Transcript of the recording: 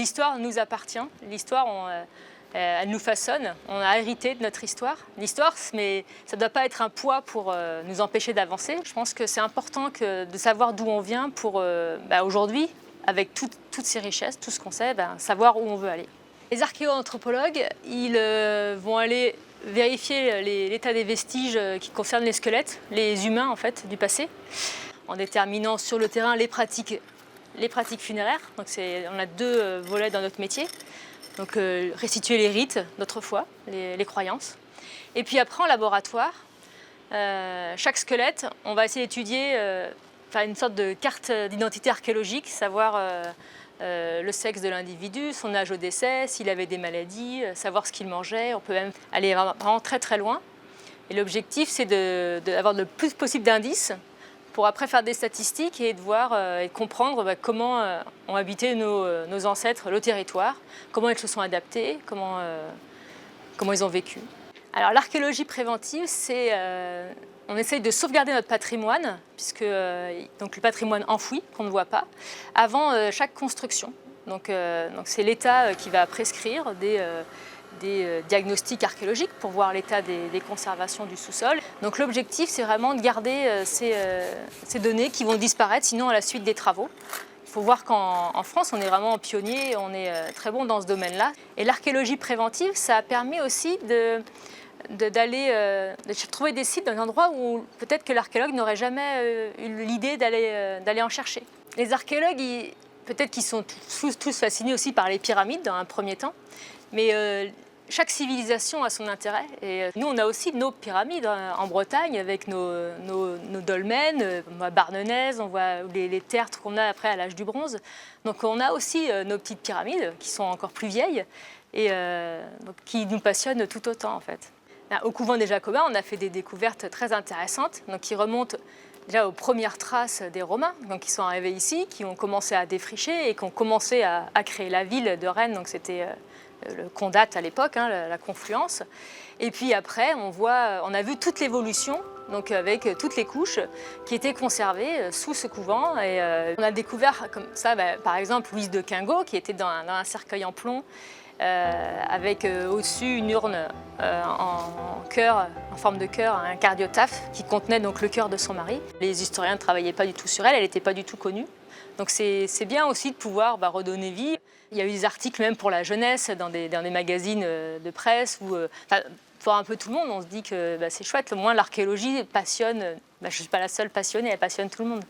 L'histoire nous appartient, l'histoire, elle nous façonne, on a hérité de notre histoire. L'histoire, mais ça ne doit pas être un poids pour nous empêcher d'avancer. Je pense que c'est important de savoir d'où on vient pour aujourd'hui, avec toutes ces richesses, tout ce qu'on sait, savoir où on veut aller. Les archéo-anthropologues, ils vont aller vérifier l'état des vestiges qui concernent les squelettes, les humains en fait, du passé, en déterminant sur le terrain les pratiques funéraires. Donc on a deux volets dans notre métier. Donc restituer les rites d'autrefois, les croyances. Et puis après en laboratoire, chaque squelette, on va essayer d'étudier, faire une sorte de carte d'identité archéologique, savoir le sexe de l'individu, son âge au décès, s'il avait des maladies, savoir ce qu'il mangeait. On peut même aller vraiment très très loin. Et l'objectif, c'est d'avoir le plus possible d'indices pour après faire des statistiques et de voir et de comprendre comment ont habité nos ancêtres le territoire, comment ils se sont adaptés, comment ils ont vécu. Alors l'archéologie préventive, c'est on essaye de sauvegarder notre patrimoine, puisque donc le patrimoine enfoui, qu'on ne voit pas, avant chaque construction. Donc c'est l'État qui va prescrire des diagnostics archéologiques pour voir l'état des conservations du sous-sol. Donc l'objectif, c'est vraiment de garder ces données qui vont disparaître, sinon à la suite des travaux. Il faut voir qu'en France, on est vraiment pionnier, on est très bon dans ce domaine-là. Et l'archéologie préventive, ça a permis aussi de trouver des sites dans un endroit où peut-être que l'archéologue n'aurait jamais eu l'idée d'aller en chercher. Les archéologues, peut-être qu'ils sont tous fascinés aussi par les pyramides dans un premier temps, mais chaque civilisation a son intérêt. Et nous, on a aussi nos pyramides en Bretagne avec nos dolmens, Barnenaise, on voit les tertres qu'on a après à l'âge du bronze. Donc on a aussi nos petites pyramides qui sont encore plus vieilles et donc, qui nous passionnent tout autant en fait. Au couvent des Jacobins, on a fait des découvertes très intéressantes donc, qui remontent déjà aux premières traces des Romains, donc, qui sont arrivés ici, qui ont commencé à défricher et qui ont commencé à créer la ville de Rennes. Donc c'était le Condate à l'époque, la confluence. Et puis après, on a vu toute l'évolution, donc avec toutes les couches qui étaient conservées sous ce couvent. Et on a découvert comme ça, par exemple, Louise de Quingot, qui était dans un cercueil en plomb, avec au-dessus une urne en forme de cœur, un cardiotaphe qui contenait donc le cœur de son mari. Les historiens ne travaillaient pas du tout sur elle n'était pas du tout connue. Donc c'est bien aussi de pouvoir redonner vie. Il y a eu des articles même pour la jeunesse dans des magazines de presse où, pour un peu tout le monde, on se dit que c'est chouette, au moins l'archéologie passionne, je ne suis pas la seule passionnée, elle passionne tout le monde.